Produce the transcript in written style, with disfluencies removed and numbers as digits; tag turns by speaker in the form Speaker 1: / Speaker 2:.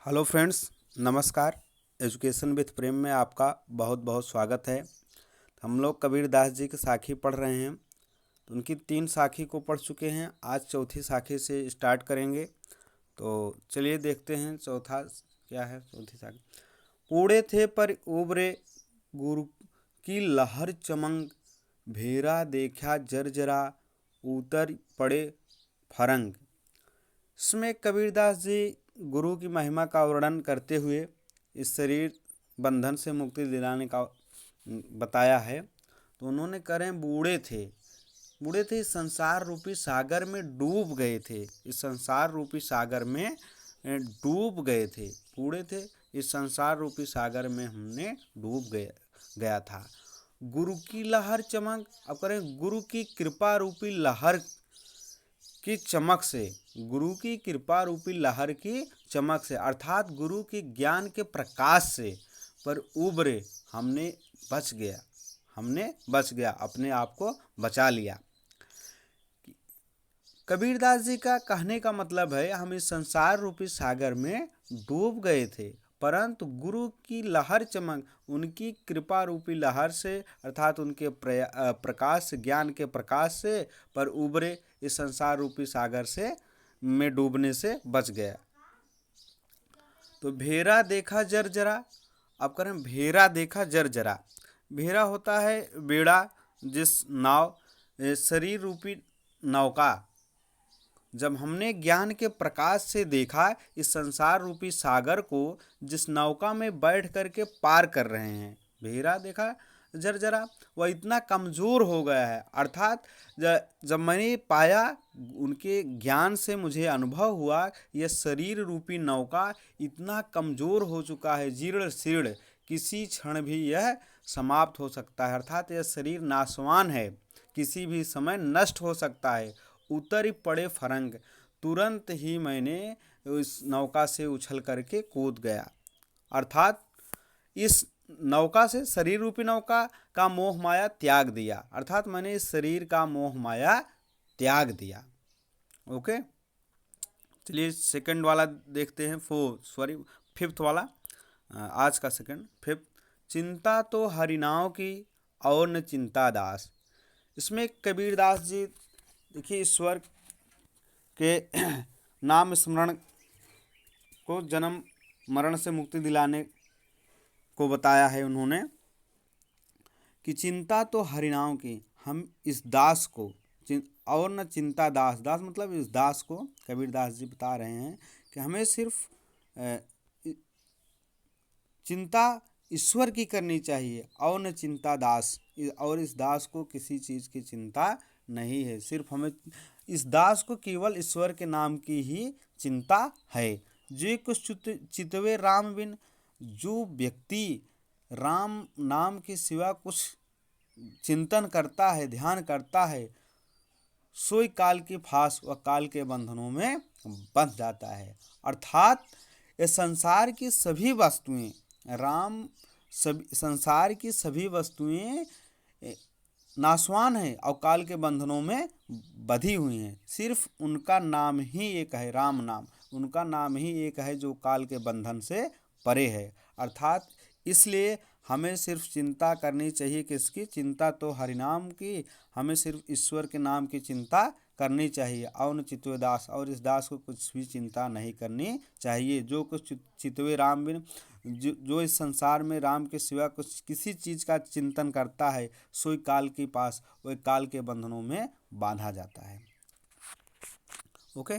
Speaker 1: Hello friends, नमस्कार। Education with प्रेम में आपका बहुत बहुत स्वागत है। हम लोग कबीरदास जी की साखी पढ़ रहे हैं। तो उनकी 3 साखी को पढ़ चुके हैं। आज चौथी साखी से स्टार्ट करेंगे। तो चलिए देखते हैं चौथा क्या है। चौथी साखी। कूड़े थे पर उबरे गुरु की लहर चमंग, भेरा देखा जर्जरा उतर पड़े फरंग। इसमें कबीरदास जी गुरु की महिमा का वर्णन करते हुए इस शरीर बंधन से मुक्ति दिलाने का बताया है। तो उन्होंने करें बूढ़े थे, इस संसार रूपी सागर में डूब गए थे। इस संसार रूपी सागर में डूब गए थे। बूढ़े थे, इस संसार रूपी सागर में हमने डूब गया था। गुरु की लहर चमक, अब करें गुरु की कृपा रूपी लहर की चमक से, गुरु की कृपा रूपी लहर की चमक से अर्थात गुरु के ज्ञान के प्रकाश से पर उबरे हमने बच गया, अपने आप को बचा लिया। कबीरदास जी का कहने का मतलब है हम इस संसार रूपी सागर में डूब गए थे, परंतु गुरु की लहर चमक, उनकी कृपा रूपी लहर से अर्थात उनके प्रकाश, ज्ञान के प्रकाश से पर उबरे, इस संसार रूपी सागर से में डूबने से बच गया। तो भेरा देखा जर्जरा, अब करें भेरा देखा जर्जरा। भेरा होता है बेड़ा, जिस नाव, शरीर रूपी नौका। जब हमने ज्ञान के प्रकाश से देखा इस संसार रूपी सागर को, जिस नौका में बैठ करके पार कर रहे हैं, भेरा देखा जर्जरा, वह इतना कमज़ोर हो गया है। अर्थात जब मैंने पाया, उनके ज्ञान से मुझे अनुभव हुआ, यह शरीर रूपी नौका इतना कमज़ोर हो चुका है, जीर्ण शीर्ण, किसी क्षण भी यह समाप्त हो सकता है। अर्थात यह शरीर नाशवान है, किसी भी समय नष्ट हो सकता है। उतर पड़े फरंग, तुरंत ही मैंने इस नौका से उछल करके कूद गया। अर्थात इस नौका से, शरीर रूपी नौका का मोह माया त्याग दिया। अर्थात मैंने इस शरीर का मोह माया त्याग दिया। ओके, चलिए सेकंड वाला देखते हैं। फिफ्थ वाला, आज का फिफ्थ। चिंता तो हरिनाव की और न चिंता दास। इसमें कबीरदास जी देखिए ईश्वर के नाम स्मरण को जन्म मरण से मुक्ति दिलाने को बताया है उन्होंने कि चिंता तो हरिनाम की, हम इस दास को और न चिंता दास। दास मतलब इस दास को कबीरदास जी बता रहे हैं कि हमें सिर्फ चिंता ईश्वर की करनी चाहिए और न चिंता दास, और इस दास को किसी चीज़ की चिंता नहीं है। सिर्फ हमें इस दास को केवल ईश्वर के नाम की ही चिंता है। जो कुछ चितवे राम बिन, जो व्यक्ति राम नाम के सिवा कुछ चिंतन करता है, ध्यान करता है, सोई काल के फांस व काल के बंधनों में बंध जाता है। अर्थात ये संसार की सभी वस्तुएं, संसार की सभी वस्तुएं नाशवान है और काल के बंधनों में बंधी हुई हैं। सिर्फ उनका नाम ही एक है, राम नाम, उनका नाम ही एक है जो काल के बंधन से परे है। अर्थात इसलिए हमें सिर्फ चिंता करनी चाहिए, किसकी चिंता तो हरिनाम की, हमें सिर्फ ईश्वर के नाम की चिंता करनी चाहिए। और चितवे दास, और इस दास को कुछ भी चिंता नहीं करनी चाहिए। जो कुछ चितवे राम बिन, जो इस संसार में राम के सिवा कुछ किसी चीज़ का चिंतन करता है, सोई काल के पास, वह काल के बंधनों में बांधा जाता है। ओके।